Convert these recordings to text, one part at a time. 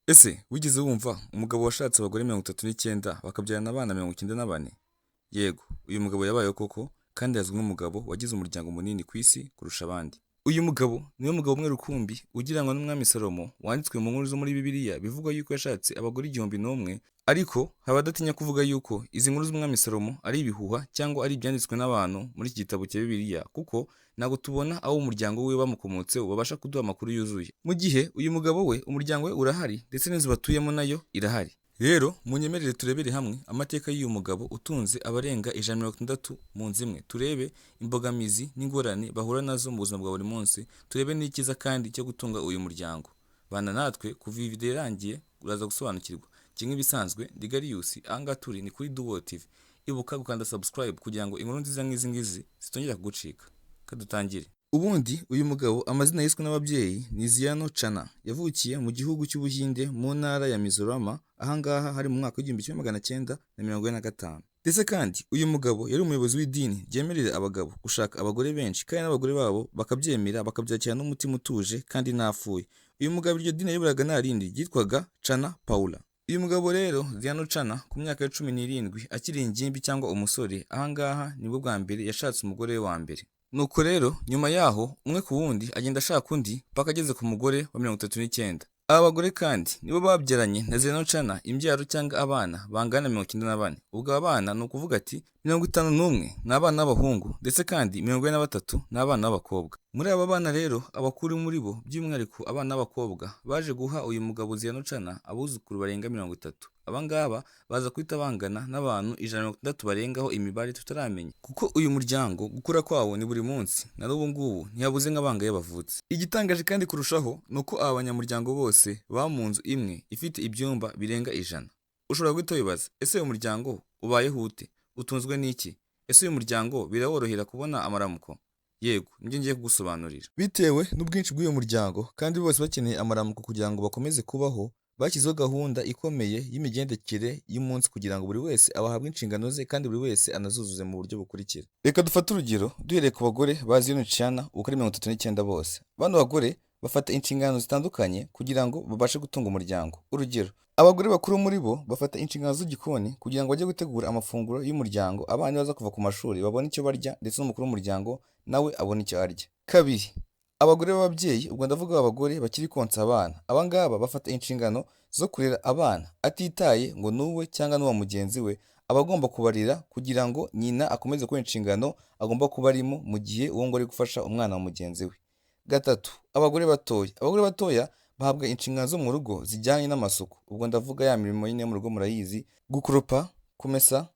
Ese wigeze wumva umugabo washatse abagore 39 bakabyarana abana 94? Yego, uyu mugabo yabayeho koko kandi azwi nk'umugabo wagize umuryango munini ku isi kurusha abandi. Uyu mugabo niwe mugabo umwe rukumbi ugiranwa n'umwami Salomo wanditswe mu nkuru zo muri Bibiliya bivugwa yuko yashatse abagore 1001, ariko haba adatinya kuvuga yuko izi nkuru z'umwami Salomo ari ibihuha cyangwa ari ibyanditswe n'abantu muri iki gitabo cya Bibiliya, kuko ntabwo tubona aho umuryango we bamukomotseho babasha kuduha amakuru yuzuye. Mu gihe uyu mugabo we umuryango we urahari ndetse n'inzu batuyemo nayo irahari. Rero munyemerere turebere hamwe amateka y'uyu mugabo utunze abarenga 160 mu nzu imwe, turebe imbogamizi n'ingorane bahura nazo mu buzima bwa buri munsi, turebe n'ikiza kandi cyo gutunga uyu muryango. Bana natwe kuva iyi video irangiye uraza gusobanukirwa. Kimwe bisanzwe ndi Garius, ahangaha turi ni kuri Duo TV. Ibuka gukanda subscribe kugira ngo inkuru nziza nk'izi ngizi zitongera kugucika. Kadutangire. Ubundi uyu mugabo amazina yiswe n'ababyeyi ni Ziano Chana. Yavukiye mu gihugu cy'Ubuhinde mu ntara ya Mizorama, ahangaha hari mu mwaka w'1945. Ndetse kandi uyu mugabo yari umuyobozi w'idini ryemerera abagabo gushaka abagore benshi kandi n'abagore babo bakabyemera bakabyakira n'umutima utuje kandi ntafuye. Uyu mugabo iryo dini yayoboraga nta rindi ryitwaga Chana Paula. Uyu mugabo rero Ziano Chana ku myaka ya 17 akiri ingimbi cyangwa umusore, ahangaha nibwo bwa mbere yashatse umugore we wa mbere. Nuko rero nyuma yaho umwe ku wundi agenda ashaka undi paka ageze ku mugore wa 39. Aba bagore kandi nibo babyaranye na Ziano Chana imbyaro cyangwa abana bangana 94. Ubwo abana ni ukuvuga ati 51 ni abana b'abahungu ndetse kandi 43 ni abana b'abakobwa. Muri aba bana rero abakuru muri bo by'umwihariko abana b'abakobwa baje guha uyu mugabo Ziano Chana abuzukuru barenga 30. Abangaba baza kwita bangana n'abantu 160 barengaho imibare tutaramenya, kuko uyu muryango gukura kwawo ni buri munsi na n'ubu ngubu ntiyabuze nk'abangaye bavutse. Igitangaje kandi kurushaho ni uko aba banyamuryango bose baba mu nzu imwe ifite ibyumba birenga 100. Ushobora guhita wibaza, ese uyu muryango ubayeho ute? Utunzwe n'iki? Ese uyu muryango biraworohera kubona amaramuko? Yego, nibyo ngiye kugusobanurira. Bitewe n'ubwinshi bw'uyu muryango kandi bose bakeneye amaramuko kugira ngo bakomeze kubaho, bashyizeho gahunda ikomeye y'imigendekere y'umunsi kugira ngo buri wese abahabwe inshingano ze kandi buri wese anazuzuze mu buryo bukurikira. Reka dufate urugero duhereye ku bagore ba Ziano Chana uko ari 39 bose. Bano bagore bafata inshingano zitandukanye kugira ngo babashe gutunga umuryango. Urugero, abagore bakuru muri bo bafata inshingano z'igikoni kugira ngo bajye gutegura amafunguro y'umuryango, abana baza kuva ku mashuri babone icyo barya ndetse n'umukuru w'umuryango nawe abone icyo arya. Kabiri, abagore b'ababyeyi, ubwo ndavuga abagore bakiri konsa abana, abangaba bafata inshingano zo kurera abana atitaye ngo nuwe cyangwa n'uwa mugenzi we, aba agomba kubarira kugira ngo nyina akomeze kuba inshingano agomba kuba arimo mu gihe uwo ngo ari gufasha umwana wa mugenzi we. Gatatu, abagore batoya. Abagore batoya bahabwa inshingano zo mu rugo zijyanye n'amasuku, ubwo ndavuga ya mirimo nyine yo mu rugo murayizi, gukoropa, kumesa,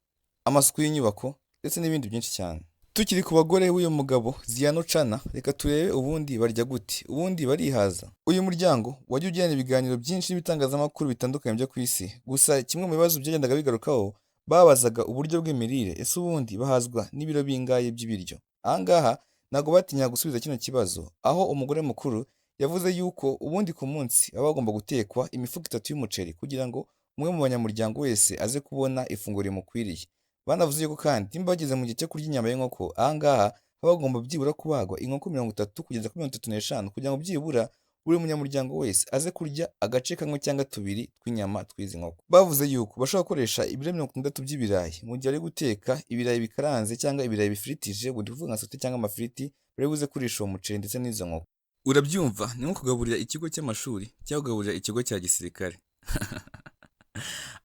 amasuku y'inyubako ndetse n'ibindi byinshi cyane. Tukiri ku bagore w'uyu mugabo Ziano Chana, reka turebe ubundi barya gute, ubundi barihaza. Uyu muryango wajya ugirana ibiganiro byinshi n'ibitangazamakuru bitandukanye byo ku isi, gusa kimwe mu bibazo byagendaga bigarukaho babazaga uburyo bw'imirire, ese ubundi bahazwa n'ibiro bingaye by'ibiryo. Ahangaha ntabwo batinyaga gusubiza kino kibazo, aho umugore mukuru yavuze yuko ubundi ku munsi baba bagomba gutekwa imifuka 3 y'umuceri kugira ngo umwe mu banyamuryango wese aze kubona ifunguro rimukwiriye. Banavuze yuko kandi nimba bageze mu gihe cyo kurya inyama y'inkoko, ahangaha baba bagomba byibura kubagwa inkoko 30 kugeza kuri 35 kugira ngo byibura buri munyamuryango wese aze kurya agace kamwe cyangwa tubiri tw'inyama tw'izi nkoko. Bavuze yuko bashobora gukoresha ibiro 60 by'ibirayi mu gihe ari guteka ibirayi bikaranze cyangwa ibirayi bifiritije, ubwo tuvuga nka sote cyangwa amafiriti, bari buze kurisha uwo muceri ndetse n'izo nkoko. Urabyumva, ni nko kugaburira ikigo cy'amashuri cyangwa kugaburira ikigo cya gisirikare.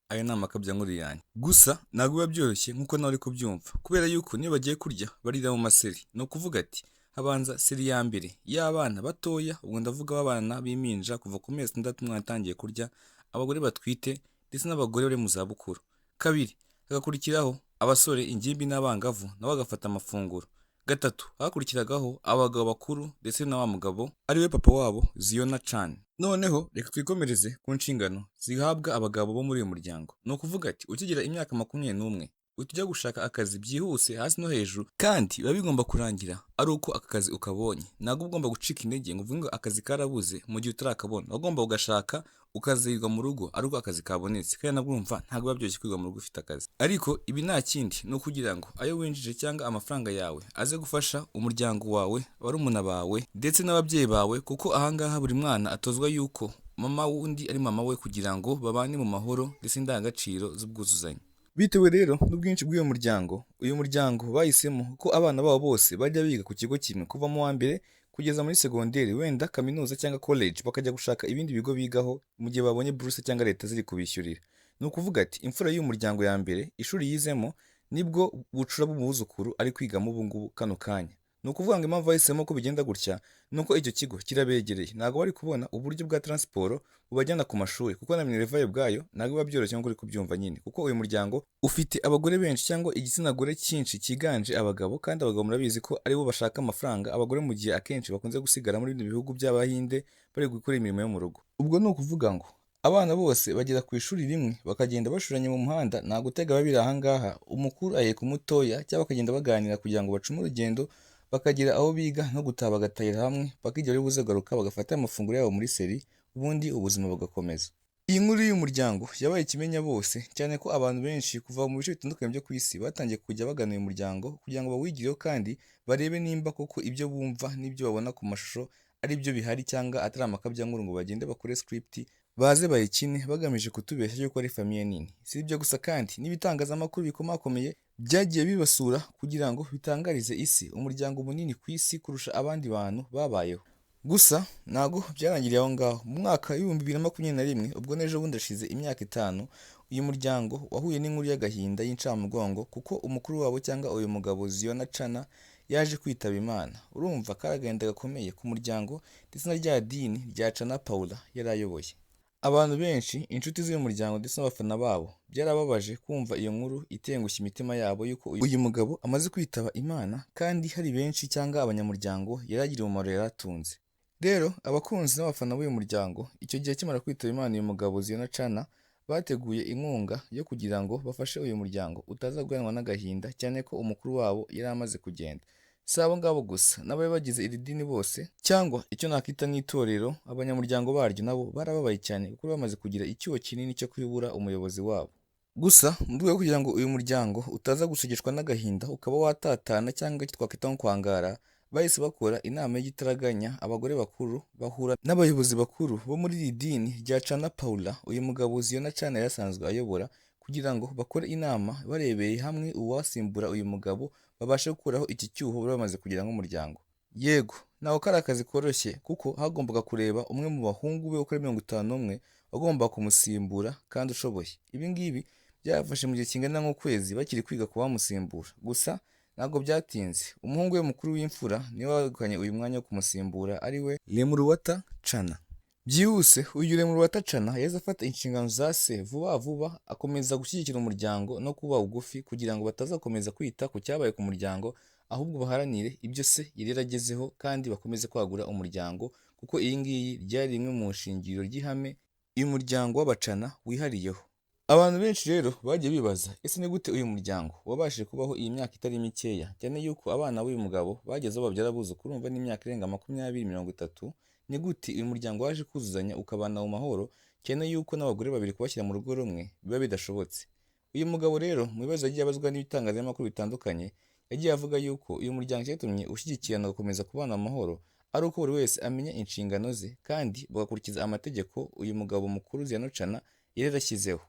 Ayo ni amakabya nkuru yanjye. Gusa ntabwo biba byoroshye nk'uko nawe uri kubyumva, kubera yuko niyo bagiye kurya barira mu maseri. Ni ukuvuga ati habanza seri ya mbere y'abana batoya, ubwo ndavuga abana b'impinja kuva ku mezi 6 umwana atangiye kurya, abagore batwite ndetse n'abagore bari mu zabukuru. Kabiri, hagakurikiraho abasore, ingimbi n'abangavu nabo bagafata amafunguro. Gatatu, hakurikiragaho abagabo bakuru ndetse na wa mugabo ari we papa wabo Ziano Chana. Noneho reka twikomereze ku nshingano zihabwa abagabo bo muri uyu muryango. Ni ukuvuga ati ukigera imyaka 21 utujya gushaka akazi byihuse hasi no hejuru, kandi biba bigomba kurangira ari uko aka kazi ukabonye. Ntabwo ugomba gucika intege ngo uvuge ngo akazi karabuze mu gihe utarakabona. Ugomba ugashaka ukazirwa mu rugo ari uko akazi kabonetse, kandi nabwo umva ntabwo biba byoroshye kwiga mu rugo ufite akazi. Ariko ibi nta kindi ni ukugira ngo ayo winjije cyangwa amafaranga yawe aze gufasha umuryango wawe, barumuna bawe ndetse n'ababyeyi bawe, kuko ahangaha buri mwana atozwa yuko mama wundi ari mama we kugira ngo babane mu mahoro ndetse n'indangagaciro z'ubwuzuzanye. Bitewe rero n'ubwinshi bw'uyu muryango, uyu muryango bahisemo ko abana babo bose bajya biga ku kigo kimwe kuva mu wa mbere kugeza muri segonderi, wenda kaminuza cyangwa college, bakajya gushaka ibindi bigo bigaho mu gihe babonye buruse cyangwa leta ziri kubishyurira. Ni ukuvuga ati imfura y'uyu muryango ya mbere ishuri yizemo nibwo bucura bw'umwuzukuru ari kwigamo ubu ngubu kano kanya. Ni ukuvuga ngo impamvu bahisemo ko bigenda gutya ni uko icyo kigo kirabegereye, ntabwo bari kubona uburyo bwa taransiporo bubajyana ku mashuri, kuko na minervayo ubwayo ntabwo biba byoroshye nk'uko uri kubyumva nyine, kuko uyu muryango ufite abagore benshi cyangwa igitsina gore cyinshi cyiganje abagabo, kandi abagabo murabizi ko aribo bashaka amafaranga, abagore mu gihe akenshi bakunze gusigara muri bino bihugu by'Abahinde bari gukora imirimo yo mu rugo. Ubwo ni ukuvuga ngo abana bose bagera ku ishuri rimwe bakagenda bashoranye mu muhanda, nta gutega babiri aha ngaha, umukuru aheka umutoya cyangwa bakagenda baganira kugira ngo bacume urugendo bakagera aho biga no gutaha bagatahira hamwe, bakigira bari buze kugaruka bagafata amafunguro yabo muri seri, ubundi ubuzima bugakomeza. Iyi nkuru y'uyu muryango yabaye ikimenya bose, cyane ko abantu benshi kuva mu bice bitandukanye byo ku isi batangiye kujya bagana uyu muryango kugira ngo bawigireho kandi barebe nimba koko ibyo bumva n'ibyo babona ku mashusho ari byo bihari cyangwa atari amakabyankuru ngo bagende bakore script baze bayikine bagamije kutubeshya yuko ari famiye nini. Si ibyo gusa kandi n'ibitangazamakuru bikomakomeye byagiye bibasura kugira ngo bitangarize isi umuryango munini ku isi kurusha abandi bantu babayeho. Gusa ntabwo byarangiriye aho ngaho. Mu mwaka w'ibihumbi 2021 ubwo n'ejo bundi hashize imyaka 5, uyu muryango wahuye n'inkuru y'agahinda y'incamugongo kuko umukuru wabo cyangwa uyu mugabo Ziona Chana yaje kwitaba Imana. Urumva kari agahinda gakomeye ku muryango ndetse na rya dini rya Chana Paula yari ayoboye. Abantu benshi, inshuti z'uyu muryango ndetse n'abafana babo byarababaje kumva iyo nkuru itengushya imitima yabo yuko uyu mugabo amaze kwitaba Imana, kandi hari benshi cyangwa abanyamuryango yaragiriye umumaro yaratunze. Rero abakunzi n'abafana b'uyu muryango icyo gihe kimara kwitaba Imana uyu mugabo Ziona Chana bateguye inkunga yo kugira ngo bafashe uyu muryango utaza guheranwa n'agahinda, cyane ko umukuru wabo yari amaze kugenda. Si abo ngabo gusa n'abari bagize iri dini bose cyangwa icyo nakita nk'itorero, abanyamuryango baryo nabo barababaye cyane kuko bamaze kugira icyuho kinini cyo kwibura umuyobozi wabo. Gusa mu rwego kugira ngo uyu muryango utaza gushegeshwa n'agahinda ukaba watatana cyangwa icyo twakwita nko kwangara, bahise bakora inama y'igitaraganya, abagore bakuru bahura n'abayobozi bakuru bo muri iri dini rya Chana Paula uyu mugabo Ziona Chana yasanzwe ayobora, kugira ngo bakore inama barebeye hamwe uwasimbura uyu mugabo babashe gukuraho iki cyuho bari bamaze kugira nk'umuryango. Yego ntabwo kari akazi koroshye kuko hagombaga kureba umwe mu bahungu be uko ari 51 wagombaga kumusimbura kandi ushoboye. Ibi ngibi byafashe mu gihe kingana nk'ukwezi bakiri kwiga ku bamusimbura. Gusa ntabwo byatinze, umuhungu we mukuru w'imfura niwe wegukanye uyu mwanya wo kumusimbura, ari we Lemruwata Chana. Byihuse uyu Lemruwata Chana yahise afata inshingano za se vuba vuba, akomeza gushyigikira umuryango no kuba bugufi kugira ngo batazakomeza kwita ku cyabaye ku muryango, ahubwo baharanire ibyo se yari yaragezeho kandi bakomeze kwagura umuryango, kuko iyi ngiyi ryari rimwe mu nshingiro ry'ihame uyu muryango w'Abacana wihariyeho. Abantu benshi rero bagiye bibaza ese ni gute uyu muryango wabashije kubaho iyi myaka itari mikeya, cyane yuko abana b'uyu mugabo bageze aho babyara abuzukuru urumva n'imyaka irenga 20-30. Ni gute uyu muryango waje kuzuzanya ukabana mu mahoro, cyane yuko n'abagore babiri kubashyira mu rugo rumwe biba bidashobotse. Uyu mugabo rero mu bibazo yagiye abazwa n'ibitangazamakuru bitandukanye, yagiye avuga yuko uyu muryango cyatumye ushyigikirana ugakomeza kubana mu mahoro ari uko buri wese amenya inshingano ze kandi bagakurikiza amategeko uyu mugabo mukuru Ziona Chana yari yarashyizeho.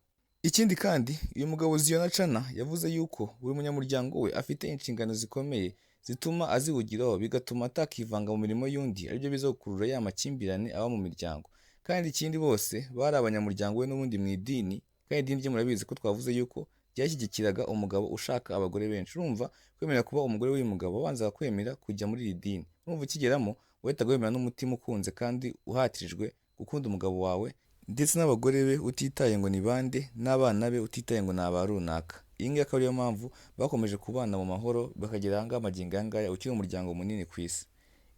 Ikindi kandi uyu mugabo Ziona Chana yavuze yuko buri munyamuryango we afite inshingano zikomeye zituma aziwugiraho, bigatuma atakivanga mu mirimo y'undi, aribyo biza gukurura ya makimbirane aba mu miryango. Kandi ikindi bose bari abanyamuryango we n'ubundi mu idini, kandi idini rye murabizi ko twavuze yuko ryashyigikiraga umugabo ushaka abagore benshi. Urumva kwemera kuba umugore w'uyu mugabo wabanzaga kwemera kujya muri iri dini. Urumva ukigeramo wahitaga wemera n'umutima ukunze kandi uhatirijwe gukunda umugabo wawe ndetse n'abagore be utitaye ngo ni bande, n'abana be utitaye ngo ni aba runaka. Iyi ngiyi akaba ariyo mpamvu bakomeje kubana mu mahoro bakagera aha ngaha magingo aya ngaya ukiri umuryango munini ku isi.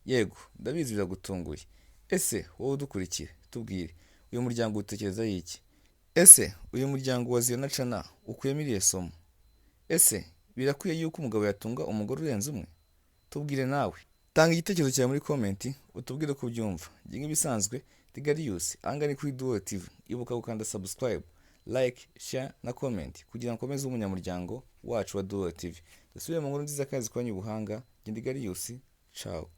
Yego ndabizi biragutunguye. Ese wowe udukurikire tubwire uyu muryango utekerezaho iki? Ese uyu muryango wa Ziona Chana ukuyemo irihe somo? Ese birakwiye yuko umugabo yatunga umugore urenze umwe? Tubwire nawe, tanga igitekerezo cyawe muri komenti utubwire uko ubyumva. Njye nk'ibisanzwe Tigarius anga ni kuri Duo TV, ibuka gukanda subscribe, like, share na comment kugira ngo ukomeze umunyamuryango wacu wa Duo TV. Dusubire mu nkuru nziza kandi zikoranye ubuhanga. Njye Tigarius, ciao.